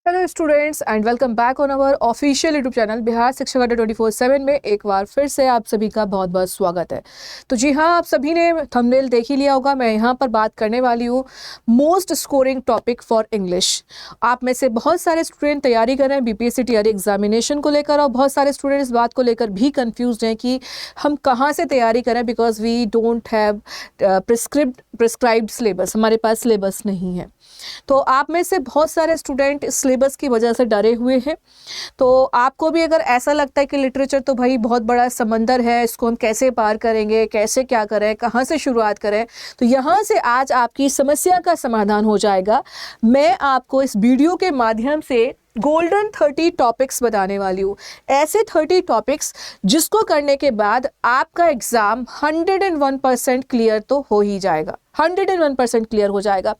Hello students and welcome back on our official YouTube channel Bihar शिक्षक अड्डा 24/7 में एक बार फिर से आप सभी का बहुत बहुत स्वागत है। तो जी हाँ, आप सभी ने थंबनेल देख ही लिया होगा। मैं यहाँ पर बात करने वाली हूँ most scoring topic for English. आप में से बहुत सारे स्टूडेंट तैयारी कर रहे हैं बीपीएससी टीआरई एग्जामिनेशन को लेकर, और बहुत सारे स्टूडेंट इस बात को लेकर भी कन्फ्यूज हैं कि हम कहाँ से तैयारी करें, because we don't have prescribed syllabus. हमारे पास सिलेबस नहीं है। तो आप में से बहुत सारे स्टूडेंट सिलेबस की वजह से डरे हुए हैं। तो आपको भी अगर ऐसा लगता है कि लिटरेचर तो भाई बहुत बड़ा समंदर है, इसको हम कैसे पार करेंगे, कैसे क्या करें, कहाँ से शुरुआत करें, तो यहाँ से आज आपकी समस्या का समाधान हो जाएगा। मैं आपको इस वीडियो के माध्यम से गोल्डन 30 टॉपिक्स बताने वाली हूँ। ऐसे 30 टॉपिक्स जिसको करने के बाद आपका एग्ज़ाम 101% क्लियर तो हो ही जाएगा, 101% क्लियर हो जाएगा।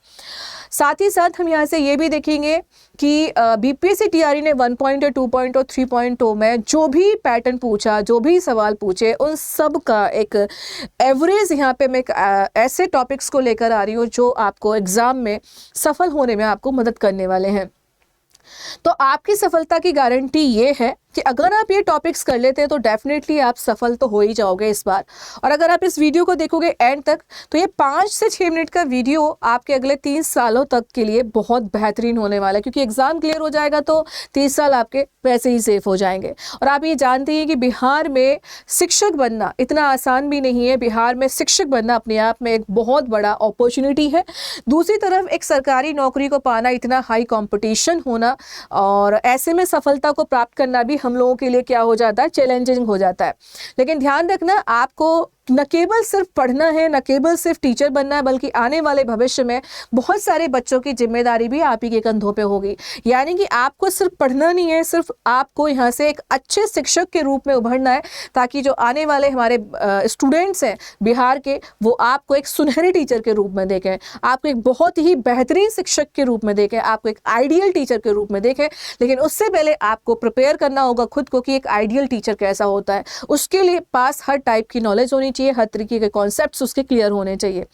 साथ ही साथ हम यहाँ से ये भी देखेंगे कि बीपीएससी टीआरई ने 1.0, 2.0, 3.0 में जो भी पैटर्न पूछा, जो भी सवाल पूछे, उन सब का एक एवरेज यहाँ पे मैं ऐसे टॉपिक्स को लेकर आ रही हूँ जो आपको एग्ज़ाम में सफल होने में आपको मदद करने वाले हैं। तो आपकी सफलता की गारंटी ये है कि अगर आप ये टॉपिक्स कर लेते हैं तो डेफिनेटली आप सफल तो हो ही जाओगे इस बार। और अगर आप इस वीडियो को देखोगे एंड तक, तो ये 5 से 6 मिनट का वीडियो आपके अगले 3 सालों तक के लिए बहुत बेहतरीन होने वाला है, क्योंकि एग्जाम क्लियर हो जाएगा तो 30 साल आपके वैसे ही सेफ हो जाएंगे। और आप ये जानते हैं कि बिहार में शिक्षक बनना इतना आसान भी नहीं है। बिहार में शिक्षक बनना अपने आप में एक बहुत बड़ा अपॉर्चुनिटी है। दूसरी तरफ एक सरकारी नौकरी को पाना इतना हाई कॉम्पिटिशन होना, और ऐसे में सफलता को प्राप्त करना भी हम लोगों के लिए क्या हो जाता है, चैलेंजिंग हो जाता है। लेकिन ध्यान रखना, आपको न केवल सिर्फ पढ़ना है, न केवल सिर्फ टीचर बनना है, बल्कि आने वाले भविष्य में बहुत सारे बच्चों की जिम्मेदारी भी आप ही के कंधों पे होगी। यानी कि आपको सिर्फ पढ़ना नहीं है, सिर्फ आपको यहाँ से एक अच्छे शिक्षक के रूप में उभरना है, ताकि जो आने वाले हमारे स्टूडेंट्स हैं बिहार के, वो आपको एक सुनहरे टीचर के रूप में देखें, आपको एक बहुत ही बेहतरीन शिक्षक के रूप में देखें, आपको एक आइडियल टीचर के रूप में देखें। लेकिन उससे पहले आपको प्रिपेयर करना होगा खुद को कि एक आइडियल टीचर कैसा होता है। उसके लिए पास हर टाइप की नॉलेज होनी चाहिए, हर तरीके के कॉन्सेप्ट्स उसके क्लियर होने चाहिए।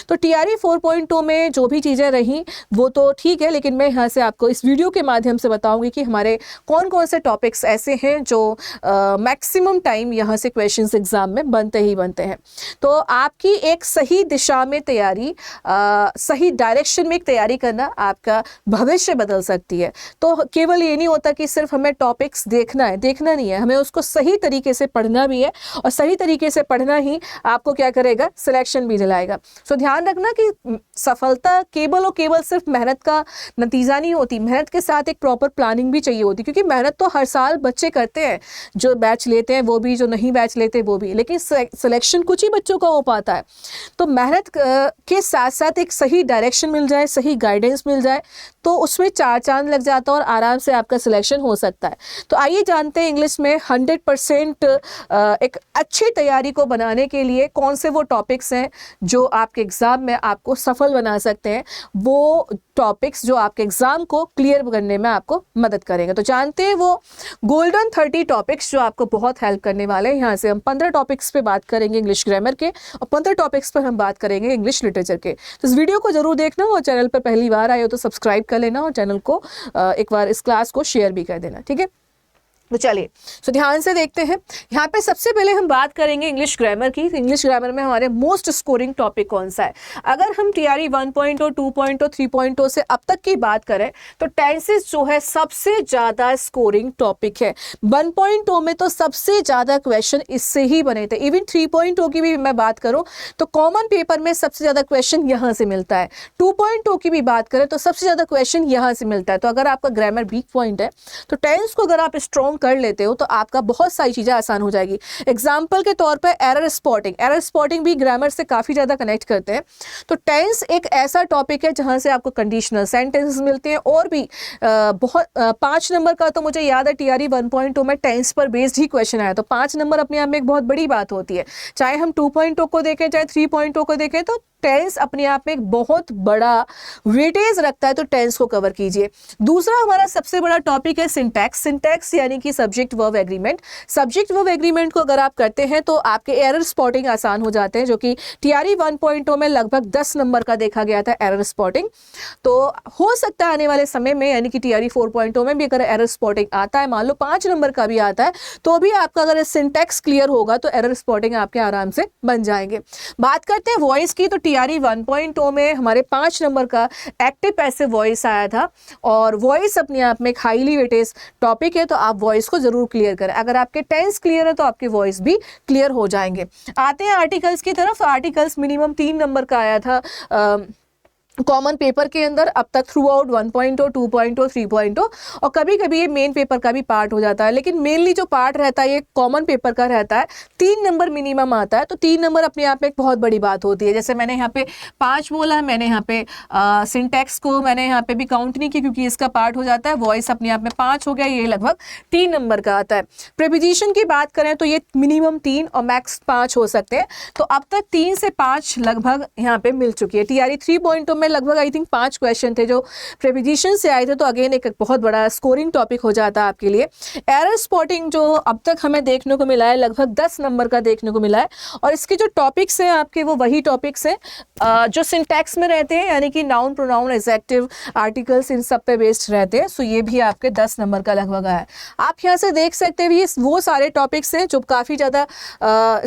तो टीआरई 4.0 में जो भी चीज़ें रहीं वो तो ठीक है, लेकिन मैं यहाँ से आपको इस वीडियो के माध्यम से बताऊंगी कि हमारे कौन कौन से टॉपिक्स ऐसे हैं जो मैक्सिमम टाइम यहाँ से क्वेश्चंस एग्जाम में बनते ही बनते हैं। तो आपकी एक सही दिशा में तैयारी, सही डायरेक्शन में एक तैयारी करना आपका भविष्य बदल सकती है। तो केवल ये नहीं होता कि सिर्फ हमें टॉपिक्स देखना है, देखना नहीं है, हमें उसको सही तरीके से पढ़ना भी है, और सही तरीके से पढ़ना ही आपको क्या करेगा, सिलेक्शन भी दिलाएगा। सो ध्यान रखना कि सफलता केवल और केवल सिर्फ मेहनत का नतीजा नहीं होती, मेहनत के साथ एक प्रॉपर प्लानिंग भी चाहिए होती, क्योंकि मेहनत तो हर साल बच्चे करते हैं, जो बैच लेते हैं वो भी, जो नहीं बैच लेते वो भी, लेकिन सिलेक्शन कुछ ही बच्चों का हो पाता है। तो मेहनत के साथ साथ एक सही डायरेक्शन मिल जाए, सही गाइडेंस मिल जाए, तो उसमें 4 चांद लग जाता है और आराम से आपका सिलेक्शन हो सकता है। तो आइए जानते हैं इंग्लिश में 100% एक अच्छी तैयारी को बनाने के लिए कौन से वो टॉपिक्स हैं जो आपके एग्जाम में आपको सफल बना सकते हैं, वो टॉपिक्स जो आपके एग्जाम को क्लियर करने में आपको मदद करेंगे। तो जानते हैं वो गोल्डन 30 टॉपिक्स जो आपको बहुत हेल्प करने वाले हैं। यहाँ से हम 15 टॉपिक्स पे बात करेंगे इंग्लिश ग्रामर के, और 15 टॉपिक्स पर हम बात करेंगे इंग्लिश लिटरेचर के। तो इस वीडियो को जरूर देखना, और चैनल पर पहली बार आए हो तो सब्सक्राइब कर लेना, और चैनल को एक बार इस क्लास को शेयर भी कर देना, ठीक है। तो चलिए, तो ध्यान से देखते हैं। यहाँ पे सबसे पहले हम बात करेंगे इंग्लिश ग्रामर की। इंग्लिश ग्रामर में हमारे मोस्ट स्कोरिंग टॉपिक कौन सा है। अगर हम टीआरई 1.0, 2.0, 3.0 से अब तक की बात करें तो टेंसेस जो है सबसे ज़्यादा स्कोरिंग टॉपिक है। 1.0 में तो सबसे ज़्यादा क्वेश्चन इससे ही बने थे। इवन 3.0 की भी मैं बात करूँ तो कॉमन पेपर में सबसे ज़्यादा क्वेश्चन यहाँ से मिलता है। 2.0 की भी बात करें तो सबसे ज़्यादा क्वेश्चन यहाँ से मिलता है। तो अगर आपका ग्रामर वीक पॉइंट है तो टेंस को अगर आप स्ट्रॉन्ग कर लेते हो तो आपका बहुत सारी चीजें आसान हो जाएगी। एग्जाम्पल के तौर पर एरर स्पॉटिंग भी ग्रामर से काफी ज्यादा कनेक्ट करते हैं। तो टेंस एक ऐसा टॉपिक है जहां से आपको कंडीशनल सेंटेंसेस मिलते हैं, और भी बहुत 5 नंबर का तो मुझे याद है टीआरई 1.0 में टेंस पर बेस्ड ही क्वेश्चन आया। तो 5 नंबर अपने आप में एक बहुत बड़ी बात होती है। चाहे हम 2.0 को देखें, चाहे 3.0 को देखें, तो टेंस अपने आप में एक बहुत बड़ा वेटेज रखता है, तो टेंस को कवर कीजिए। दूसरा हमारा सबसे बड़ा टॉपिक है सिंटैक्स। सिंटैक्स यानी कि subject verb agreement. Subject verb agreement को अगर आप करते हैं तो आपके एरर स्पॉटिंग आसान हो जाते हैं, जो कि TRE 1.0 में लगभग 10 नंबर का देखा गया था एरर स्पॉटिंग। तो हो सकता है आने वाले समय में यानी कि TRE 4.0 में भी अगर एरर स्पॉटिंग आता है, मान लो 5 नंबर का भी आता है, तो भी आपका अगर सिंटैक्स क्लियर होगा तो एरर स्पॉटिंग आपके आराम से बन जाएंगे। बात करते हैं वॉइस की, तो TRE 1.0 में हमारे 5 नंबर का एक्टिव पैसिव वॉइस आया था, और वॉइस अपने आप में एक हाईली वेटेज टॉपिक है, तो आप वॉइस को जरूर क्लियर करें। अगर आपके टेंस क्लियर है तो आपके वॉइस भी क्लियर हो जाएंगे। आते हैं आर्टिकल्स की तरफ। आर्टिकल्स मिनिमम 3 नंबर का आया था कॉमन पेपर के अंदर अब तक थ्रू आउट 1.0, 2.0, 3.0, और कभी कभी ये मेन पेपर का भी पार्ट हो जाता है, लेकिन मेनली जो पार्ट रहता है ये कॉमन पेपर का रहता है। 3 नंबर मिनिमम आता है, तो 3 नंबर अपने आप में एक बहुत बड़ी बात होती है। जैसे मैंने यहाँ पे 5 बोला है, मैंने यहाँ पे सिंटैक्स को मैंने यहाँ पे भी काउंट नहीं की क्योंकि इसका पार्ट हो जाता है। वॉइस अपने आप में 5 हो गया, ये लगभग 3 नंबर का आता है। प्रीपोजिशन की बात करें तो ये मिनिमम 3 और मैक्स 5 हो सकते हैं, तो अब तक 3 से 5 लगभग यहाँ पे मिल चुकी है। TRE 3.0 में लगभग आई थिंक 5 क्वेश्चन थे जो प्रीपोजिशन से आए थे, तो अगेन एक बहुत बड़ा स्कोरिंग टॉपिक हो जाता है आपके लिए। एरर स्पॉटिंग जो अब तक हमें देखने को मिला है लगभग 10 नंबर का देखने को मिला है, और इसके जो टॉपिक्स हैं आपके वो वही टॉपिक्स हैं जो सिंटैक्स में रहते हैं, यानी कि नाउन, प्रोनाउन, एडजेक्टिव, आर्टिकल्स, इन सब पे बेस्ड रहते हैं। सो ये भी आपके 10 नंबर का लगभग है। आप यहाँ से देख सकते हैं ये वो सारे टॉपिक्स हैं जो काफ़ी ज़्यादा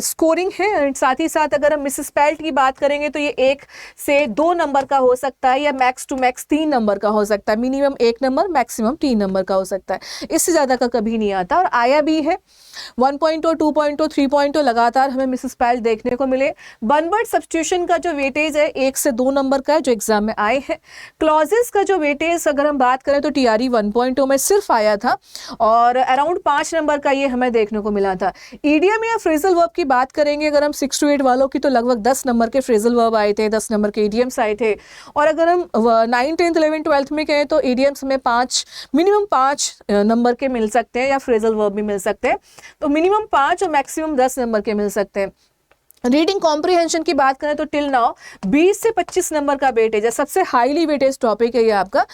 स्कोरिंग है। साथ ही साथ अगर हम मिसेस पेल्ट की बात करेंगे तो ये 1 से 2 नंबर का हो सकता है, या मैक्स टू मैक्स 3 नंबर का हो सकता है। मिनिमम 1 नंबर, मैक्सिमम 3 नंबर का हो सकता है, इससे ज़्यादा का कभी नहीं आता। और आया भी है 1.0, 2.0, 3.0 लगातार हमें मिसेस पेल्ट देखने को मिले। वन वर्ड सब्स्टिट्यूशन का जो वेटेज है 1 से 2 नंबर का है, जो एग्जाम में आए हैं। क्लॉजेस का जो वेटेज अगर हम बात करें तो TRE 1.0 में सिर्फ आया था, और अराउंड 5 नंबर का ये हमें देखने को मिला था। ईडियम या फ्रेजल वर्ब की बात करेंगे अगर हम 6 to 8 वालों की, तो लगभग 10 नंबर के फ्रेजल वर्ब आए थे, 10 नंबर के ईडियम्स आए थे। और अगर हम 9, 10, 11, 12 में कहें तो ईडियम्स में 5 मिनिमम 5 नंबर के मिल सकते हैं, या फ्रेजल वर्ब भी मिल सकते हैं, तो मिनिमम 5 और मैक्सिमम 10 नंबर के मिल सकते हैं। रीडिंग कॉम्प्रिहेंशन की बात करें तो टिल नाउ 20 से 25 नंबर का वेटेज है, सबसे हाईली वेटेज टॉपिक है ये आपका।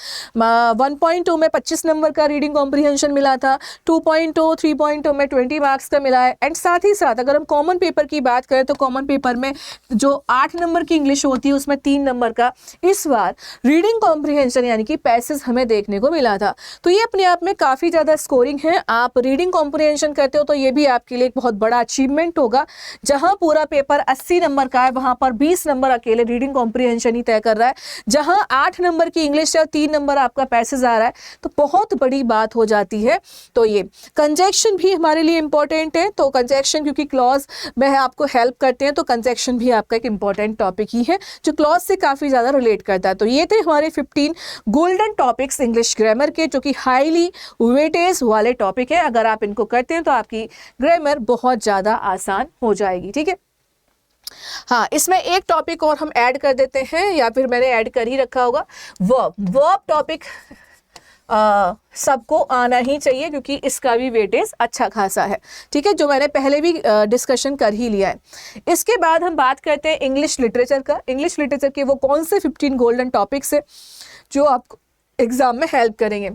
1.0 में 25 नंबर का रीडिंग कॉम्प्रिहेंशन मिला था, 2.0, 3.0 में 20 मार्क्स का मिला है। एंड साथ ही साथ अगर हम कॉमन पेपर की बात करें तो कॉमन पेपर में जो 8 नंबर की इंग्लिश होती है उसमें 3 नंबर का इस बार रीडिंग कॉम्प्रिहेंशन यानी कि पैसेज हमें देखने को मिला था। तो ये अपने आप में काफ़ी ज़्यादा स्कोरिंग है। आप रीडिंग कॉम्प्रिहेंशन करते हो तो ये भी आपके लिए एक बहुत बड़ा अचीवमेंट होगा। जहाँ पूरा पेपर 80 नंबर का है वहां पर 20 नंबर अकेले रीडिंग कॉम्प्रिहेंशन ही तय कर रहा है। जहां 8 नंबर की इंग्लिश या 3 नंबर आपका पैसेज आ रहा है, तो बहुत बड़ी बात हो जाती है। तो ये कंजक्शन भी हमारे लिए इंपॉर्टेंट है, तो कंजक्शन क्योंकि क्लॉज में आपको हेल्प करते हैं, तो कंजक्शन भी आपका एक इंपॉर्टेंट टॉपिक ही है जो क्लॉज से काफी ज्यादा रिलेट करता है। तो ये थे हमारे 15 गोल्डन टॉपिक्स इंग्लिश ग्रामर के, जो कि हाईली वेटेज वाले टॉपिक है। अगर आप इनको करते हैं तो आपकी ग्रामर बहुत ज्यादा आसान हो जाएगी। ठीक है, हाँ, इसमें एक टॉपिक और हम ऐड कर देते हैं, या फिर मैंने ऐड कर ही रखा होगा, वर्ब टॉपिक सबको आना ही चाहिए क्योंकि इसका भी वेटेज अच्छा खासा है। ठीक है, जो मैंने पहले भी डिस्कशन कर ही लिया है। इसके बाद हम बात करते हैं इंग्लिश लिटरेचर का। इंग्लिश लिटरेचर के वो कौन से 15 गोल्डन टॉपिक्स है जो आपको एग्जाम में हेल्प करेंगे।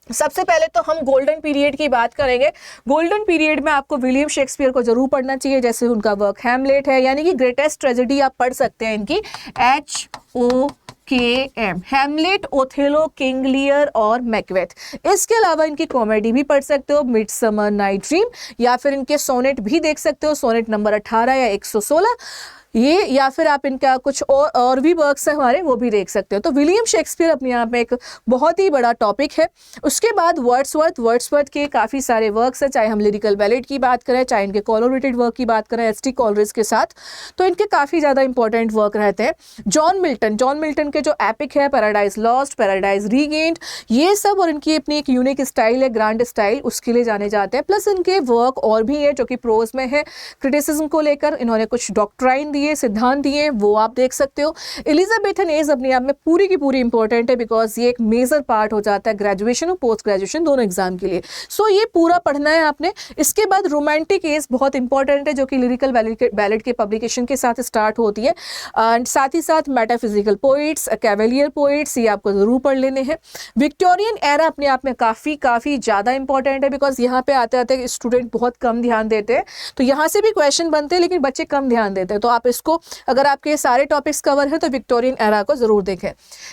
सबसे पहले तो हम गोल्डन पीरियड की बात करेंगे। गोल्डन पीरियड में आपको विलियम शेक्सपियर को जरूर पढ़ना चाहिए, जैसे उनका वर्क हैमलेट है, यानी कि ग्रेटेस्ट ट्रेजेडी आप पढ़ सकते हैं इनकी, HOKM, Hamlet, Othello, King Lear और मैकबेथ। इसके अलावा इनकी कॉमेडी भी पढ़ सकते हो, मिडसमर नाइट ड्रीम, या फिर इनके सोनेट भी देख सकते हो, सोनेट नंबर 18 या 116 ये, या फिर आप इनका कुछ और भी वर्क्स हैं हमारे, वो भी देख सकते हो। तो विलियम शेक्सपियर अपने आप में एक बहुत ही बड़ा टॉपिक है। उसके बाद वर्ड्सवर्थ के काफ़ी सारे वर्क्स हैं, चाहे हम लिरिकल बैलेट की बात करें, चाहे इनके कोलरेटेड वर्क की बात करें एस टी कॉलरेज के साथ, तो इनके काफ़ी ज़्यादा इंपॉर्टेंट वर्क रहते हैं। जॉन मिल्टन के जो एपिक है पैराडाइज लॉस्ट, पैराडाइज रीगेन्ड, ये सब, और इनकी अपनी एक यूनिक स्टाइल है, ग्रांड स्टाइल, उसके लिए जाने जाते हैं। प्लस इनके वर्क और भी है जो कि प्रोज में है, क्रिटिसिज्म को लेकर इन्होंने कुछ डॉक्ट्राइन दिए, सिद्धांत दिए, वो आप देख सकते हो। एलिजाबेथन एज अपने आप में पूरी की पूरी इंपॉर्टेंट है, बिकॉज ये एक मेजर पार्ट हो जाता है ग्रेजुएशन और पोस्ट ग्रेजुएशन दोनों एग्जाम के लिए। सो ये पूरा पढ़ना है आपने। इसके बाद रोमांटिक एज बहुत इंपॉर्टेंट है, जो कि लिरिकल बैलेड के पब्लिकेशन के साथ स्टार्ट होती है। एंड साथ ही साथ मेटाफिजिकल पोइट्स, कैवेलियर पोइट्स, ये आपको जरूर पढ़ लेने हैं। विक्टोरियन एरा अपने आप में काफ़ी ज़्यादा इंपॉर्टेंट है, बिकॉज यहाँ पे आते आते स्टूडेंट बहुत कम ध्यान देते हैं, तो यहाँ से भी क्वेश्चन बनते हैं लेकिन बच्चे कम ध्यान देते हैं। तो आप इसको, अगर आपके सारे टॉपिक्स कवर हैं तो विक्टोरियन एरा को ज़रूर देखें।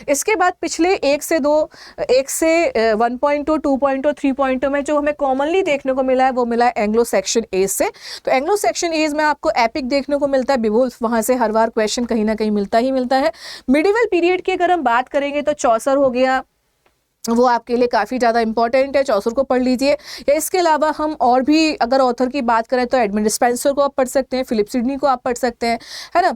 इसके बाद पिछले 1 से 1.2, 2.2, 3.2 में जो हमें कॉमनली देखने को मिला है वो मिला है एंग्लो सेक्शन एज से। तो एंग्लो सेक्शन एज में आपको एपिक देखने को मिलता है, बिवुल्फ, वहाँ से हर बार क्वेश्चन कहीं ना कहीं मिलता ही मिलता है। मिडिवल पीरियड की अगर हम बात करेंगे तो चौसर हो गया, वो आपके लिए काफ़ी ज़्यादा इंपॉर्टेंट है, चौसर को पढ़ लीजिए। या इसके अलावा हम और भी अगर ऑथर की बात करें तो एडमंड स्पेंसर को आप पढ़ सकते हैं, फिलिप सिडनी को आप पढ़ सकते हैं, है ना।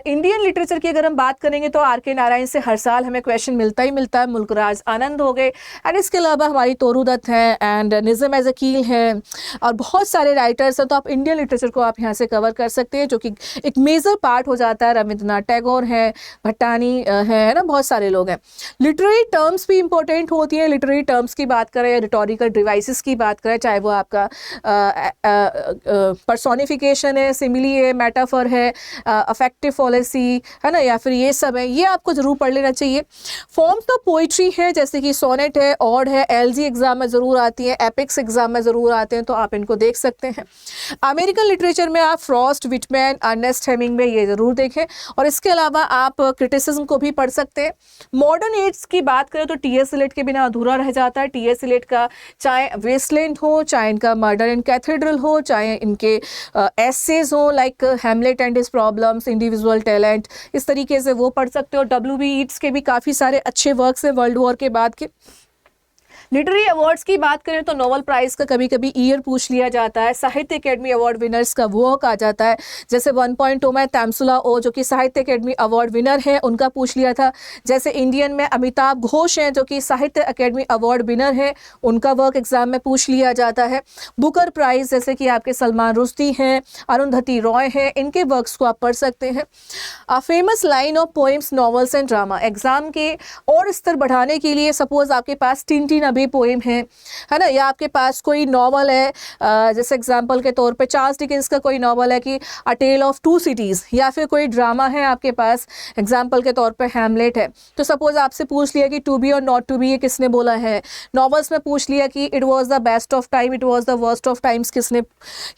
इंडियन लिटरेचर की अगर हम बात करेंगे तो आर के नारायण से हर साल हमें क्वेश्चन मिलता ही मिलता है, मुल्कराज आनंद हो गए, एंड इसके अलावा हमारी तोरू दत्त हैं, एंड निज़म एज़कील हैं, और बहुत सारे राइटर्स हैं। तो आप इंडियन लिटरेचर को आप यहाँ से कवर कर सकते हैं, जो कि एक मेजर पार्ट हो जाता है। रविंद्रनाथ टैगोर हैं, भट्टानी है ना, बहुत सारे लोग हैं। लिटरेरी टर्म्स भी इंपॉर्टेंट होती हैं। लिटरेरी टर्म्स की बात करें, रिटोरिकल डिवाइसेस की बात करें, चाहे वो आपका पर्सोनिफिकेशन है, सिमिली है, मेटाफर है, अफेक्टिव फॉलेसी, है ना, या फिर ये सब है, ये आपको जरूर पढ़ लेना चाहिए। फॉर्म्स ऑफ पोइट्री है, जैसे कि सोनेट है, ऑड है, एलजी एग्जाम में जरूर आती है, एपिक्स एग्जाम में जरूर आते हैं, तो आप इनको देख सकते हैं। अमेरिकन लिटरेचर में आप फ्रॉस्ट, विटमैन, अर्नेस्ट हेमिंग्वे, ये जरूर देखें। और इसके अलावा आप क्रिटिसिज्म को भी पढ़ सकते हैं। मॉडर्न एज की बात करें तो टी.एस. इलियट के बिना अधूरा रह जाता है। टी.एस. इलियट का चाहे वेस्टलैंड हो, चाहे इनका मर्डर एंड कैथेड्रल हो, चाहे इनके एसेज हो like Hamlet and his problems, individual talent, इस तरीके से वो पढ़ सकते हो। W.B. ईट्स के भी काफ़ी सारे अच्छे वर्क्स हैं वर्ल्ड वॉर के बाद के। लिटरेरी अवार्ड्स की बात करें तो नोबेल प्राइज़ का कभी कभी ईयर पूछ लिया जाता है। साहित्य अकेडमी अवार्ड विनर्स का वर्क आ जाता है, जैसे 1.2 में तैमसुला ओ, जो कि साहित्य अकेडमी अवार्ड विनर है, उनका पूछ लिया था। जैसे इंडियन में अमिताभ घोष हैं, जो कि साहित्य अकेडमी अवार्ड विनर है, उनका वर्क एग्जाम में पूछ लिया जाता है। बुकर प्राइज़, जैसे कि आपके सलमान रुश्दी हैं, अरुंधति रॉय हैं, इनके वर्क्स को आप पढ़ सकते हैं। Famous line of poems, novels and drama, exam के और स्तर बढ़ाने के लिए सपोज आपके पास टिनटिन अभी पोएम है ना, या आपके पास कोई नॉवल है, जैसे एग्जांपल के तौर पे चार्ल्स डिकेंस का कोई नॉवल है कि अ टेल ऑफ टू सिटीज़, या फिर कोई ड्रामा है आपके पास, एग्जांपल के तौर पे हैमलेट है, तो सपोज आपसे पूछ लिया कि टू बी और नॉट टू बी ये किसने बोला है। नॉवेल्स में पूछ लिया कि it was the best of time, it was the worst of times किसने,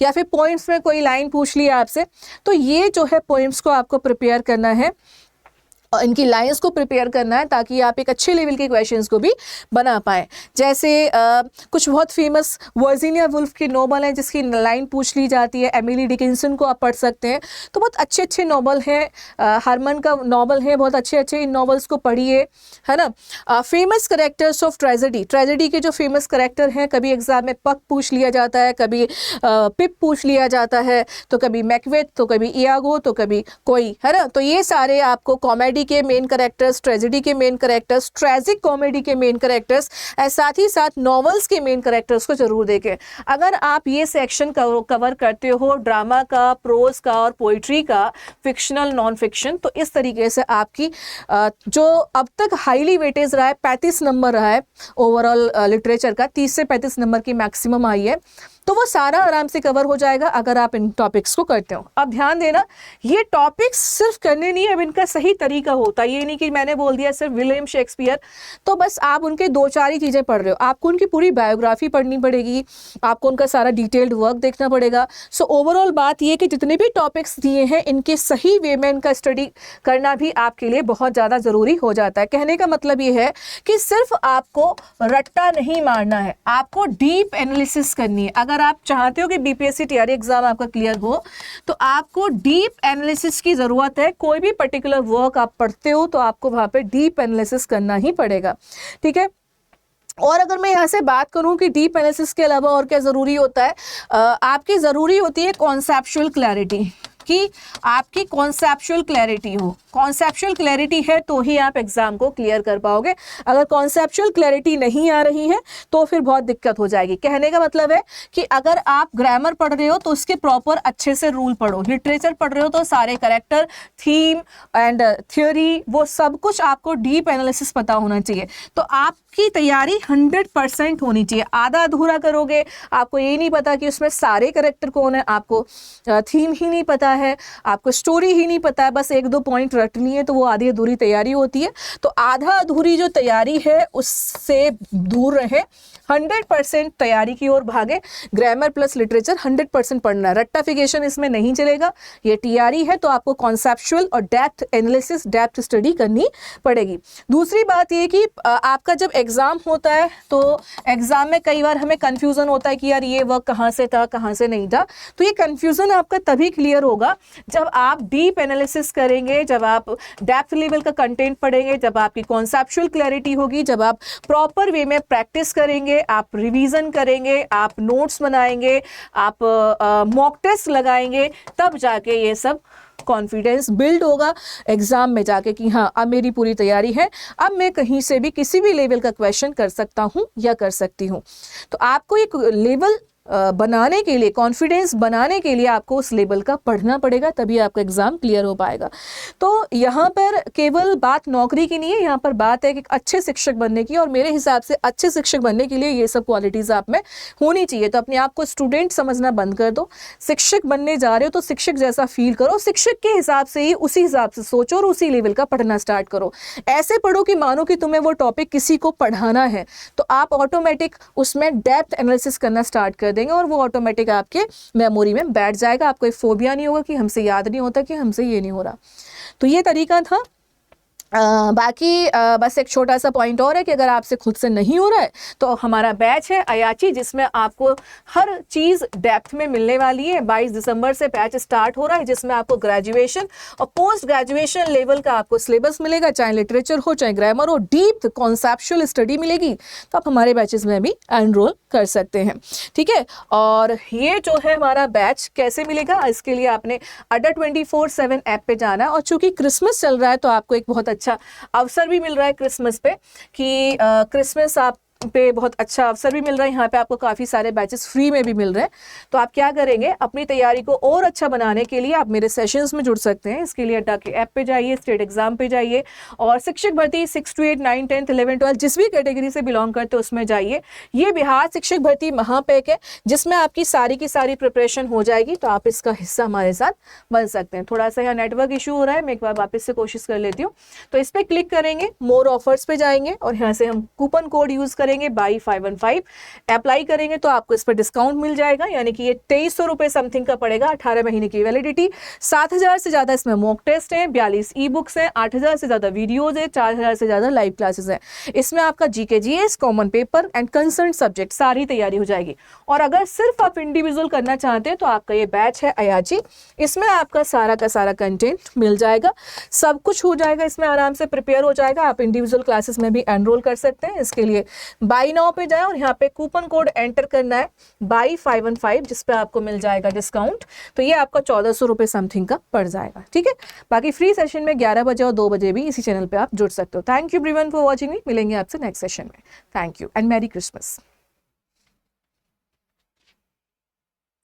या फिर पोइम्स में कोई लाइन पूछ लिया आपसे। तो ये जो है पोइम्स को आपको प्रिपेयर करना है, इनकी लाइंस को प्रिपेयर करना है, ताकि आप एक अच्छे लेवल के क्वेश्चंस को भी बना पाएँ। जैसे कुछ बहुत फेमस वर्जीनिया वुल्फ की नॉवल है, जिसकी लाइन पूछ ली जाती है। एमिली डिकिंसन को आप पढ़ सकते हैं। तो बहुत अच्छे अच्छे नॉवल हैं, हरमन का नॉवल है, बहुत अच्छे अच्छे इन नॉवल्स को पढ़िए, है ना। Famous characters of tragedy, tragedy के जो फेमस करेक्टर हैं, कभी एग्जाम में पक पूछ लिया जाता है, कभी पिप पूछ लिया जाता है, तो कभी मैकबेथ, तो कभी इयागो, तो कभी कोई, है ना। तो ये सारे आपको कॉमेडी के मेन कैरेक्टर्स, ट्रेजेडी के मेन कैरेक्टर्स, ट्रेजिक कॉमेडी के मेन कैरेक्टर्स, साथ ही साथ नॉवेल्स के मेन कैरेक्टर्स को जरूर देखें। अगर आप ये सेक्शन कवर करते हो, ड्रामा का, प्रोज का और पोइट्री का, फिक्शनल, नॉन फिक्शन, तो इस तरीके से आपकी जो अब तक हाईली वेटेज रहा है 35 नंबर रहा है ओवरऑल लिटरेचर का, 30 से 35 नंबर की मैक्सिमम आई है, तो वो सारा आराम से कवर हो जाएगा अगर आप इन टॉपिक्स को करते हो। अब ध्यान देना, ये टॉपिक्स सिर्फ करने नहीं, अब इनका सही तरीका होता है। ये नहीं कि मैंने बोल दिया सिर्फ विलियम शेक्सपियर तो बस आप उनके 2-4 ही चीज़ें पढ़ रहे हो, आपको उनकी पूरी बायोग्राफी पढ़नी पड़ेगी, आपको उनका सारा डिटेल्ड वर्क देखना पड़ेगा। सो ओवरऑल बात ये कि जितने भी टॉपिक्स दिए हैं, इनके सही वे में इनका स्टडी करना भी आपके लिए बहुत ज़्यादा ज़रूरी हो जाता है। कहने का मतलब ये है कि सिर्फ आपको रट्टा नहीं मारना है, आपको डीप एनालिसिस करनी है। अगर आप चाहते हो कि बीपीएससी टीआरई एग्जाम आपका क्लियर हो, तो आपको डीप एनालिसिस की जरूरत है। कोई भी पर्टिकुलर वर्क आप पढ़ते हो तो आपको वहां पे डीप एनालिसिस करना ही पड़ेगा, ठीक है। और अगर मैं यहाँ से बात करूँ कि डीप एनालिसिस के अलावा और क्या ज़रूरी होता है, आपकी ज़रूरी होती है कॉन्सेप्चुअल क्लैरिटी। कि आपकी कॉन्सेप्चुअल क्लैरिटी हो। कॉन्सेप्चुअल क्लैरिटी है तो ही आप एग्जाम को क्लियर कर पाओगे। अगर कॉन्सेप्चुअल क्लैरिटी नहीं आ रही है तो फिर बहुत दिक्कत हो जाएगी। कहने का मतलब है कि अगर आप ग्रामर पढ़ रहे हो तो उसके प्रॉपर अच्छे से रूल पढ़ो, लिटरेचर पढ़ रहे हो तो सारे करेक्टर, थीम एंड थ्योरी, वो सब कुछ आपको डीप एनालिसिस पता होना चाहिए। तो आपकी तैयारी 100% होनी चाहिए। आधा अधूरा करोगे, आपको ये नहीं पता कि उसमें सारे करेक्टर कौन है, आपको थीम ही नहीं पता है, आपको स्टोरी ही नहीं पता है, बस एक दो पॉइंट रट लिए, तो वो आधी अधूरी तैयारी होती है। तो आधा अधूरी जो तैयारी है उससे दूर रहे, 100% तैयारी की ओर भागे। ग्रामर प्लस लिटरेचर 100% पढ़ना है, रट्टाफिकेशन इसमें नहीं चलेगा। ये टीआरई है तो आपको कॉन्सेप्चुअल और डेप्थ एनालिसिस, डेप्थ स्टडी करनी पड़ेगी। दूसरी बात ये कि आपका जब एग्जाम होता है तो एग्जाम में कई बार हमें कंफ्यूजन होता है कि यार ये वर्क कहाँ से था, कहाँ से नहीं था। तो ये कंफ्यूजन आपका तभी क्लियर होगा जब आप डीप एनालिसिस करेंगे, जब आप डेप्थ लेवल का कंटेंट पढ़ेंगे, जब आपकी कॉन्सेप्चुअल क्लैरिटी होगी, जब आप प्रॉपर वे में प्रैक्टिस करेंगे, आप रिवीजन करेंगे, आप नोट्स बनाएंगे, आप मॉक टेस्ट लगाएंगे, तब जाके ये सब कॉन्फिडेंस बिल्ड होगा एग्जाम में जाके कि हाँ अब मेरी पूरी तैयारी है, अब मैं कहीं से भी किसी भी लेवल का क्वेश्चन कर सकता हूँ या कर सकती हूँ। तो आपको एक लेवल बनाने के लिए, कॉन्फिडेंस बनाने के लिए आपको उस लेवल का पढ़ना पड़ेगा, तभी आपका एग्जाम क्लियर हो पाएगा। तो यहाँ पर केवल बात नौकरी की नहीं है, यहाँ पर बात है कि अच्छे शिक्षक बनने की, और मेरे हिसाब से अच्छे शिक्षक बनने के लिए ये सब क्वालिटीज आप में होनी चाहिए। तो अपने आप को स्टूडेंट समझना बंद कर दो, शिक्षक बनने जा रहे हो तो शिक्षक जैसा फील करो, शिक्षक के हिसाब से ही, उसी हिसाब से सोचो और उसी लेवल का पढ़ना स्टार्ट करो। ऐसे पढ़ो कि मानो कि तुम्हें वो टॉपिक किसी को पढ़ाना है, तो आप ऑटोमेटिक उसमें डेप्थ एनालिसिस करना स्टार्ट कर देंगे और वो ऑटोमेटिक आपके मेमोरी में बैठ जाएगा। आपको एक फोबिया नहीं होगा कि हमसे याद नहीं होता, कि हमसे ये नहीं हो रहा। तो ये तरीका था। बाकी बस एक छोटा सा पॉइंट और है कि अगर आपसे खुद से नहीं हो रहा है तो हमारा बैच है अयाची, जिसमें आपको हर चीज़ डेप्थ में मिलने वाली है। 22 दिसंबर से बैच स्टार्ट हो रहा है, जिसमें आपको ग्रेजुएशन और पोस्ट ग्रेजुएशन लेवल का आपको सिलेबस मिलेगा, चाहे लिटरेचर हो चाहे ग्रामर हो, डीप कॉन्सेप्चुअल स्टडी मिलेगी। तो आप हमारे बैचेस में भी एनरोल कर सकते हैं, ठीक है। और ये जो है हमारा बैच कैसे मिलेगा, इसके लिए आपने अड्डा 24/7 ऐप पे जाना, और चूंकि क्रिसमस चल रहा है तो आपको एक बहुत अच्छा अवसर भी मिल रहा है क्रिसमस पे, कि क्रिसमस आप पे बहुत अच्छा अवसर भी मिल रहा है। यहाँ पे आपको काफ़ी सारे बैचेस फ्री में भी मिल रहे हैं। तो आप क्या करेंगे, अपनी तैयारी को और अच्छा बनाने के लिए आप मेरे सेशंस में जुड़ सकते हैं। इसके लिए अड्डा के ऐप पे जाइए, स्टेट एग्जाम पे जाइए, और शिक्षक भर्ती 6 to 8, 9, 10, 11, 12 जिस भी कैटेगरी से बिलोंग करते हो उसमें जाइए। ये बिहार शिक्षक भर्ती महापैक है, जिसमें आपकी सारी की सारी प्रिपरेशन हो जाएगी। तो आप इसका हिस्सा हमारे साथ बन सकते हैं। थोड़ा सा यहाँ नेटवर्क इशू हो रहा है, मैं एक बार वापस से कोशिश कर लेती हूँ। तो इस पर क्लिक करेंगे, मोर ऑफर्स पे जाएंगे, और यहाँ से हम कूपन कोड यूज करेंगे बाई 515, अप्लाई करेंगे तो आपको इस पर डिस्काउंट मिल जाएगा। यानी कि ये 2300 रुपए समथिंग का पड़ेगा, 18 महीने की वैलिडिटी। 7000 से ज्यादा इसमें मॉक टेस्ट है, 42 ई बुक्स हैं, 8000 से ज्यादा वीडियोज है, 4000 से ज्यादा लाइव क्लासेस है। इसमें आपका GK GS, common paper and concern subject सारी तैयारी हो जाएगी। और अगर सिर्फ आप इंडिविजुअल करना चाहते हैं तो आपका ये बैच है अयाची, इसमें आपका सारा का सारा कंटेंट मिल जाएगा, सब कुछ हो जाएगा, इसमें आराम से प्रिपेयर हो जाएगा। आप इंडिविजुअल क्लासेस में भी एनरोल कर सकते हैं। इसके लिए बाई नाउ पे जाए और यहाँ पे कूपन कोड एंटर करना है बाई 515, जिस पे आपको मिल जाएगा डिस्काउंट। तो ये आपका 1400 रुपए समथिंग का पड़ जाएगा, ठीक है। बाकी फ्री सेशन में 11 बजे और 2 बजे भी इसी चैनल पे आप जुड़ सकते हो। Thank you everyone for watching मी। मिलेंगे आपसे नेक्स्ट सेशन में। Thank you and merry Christmas.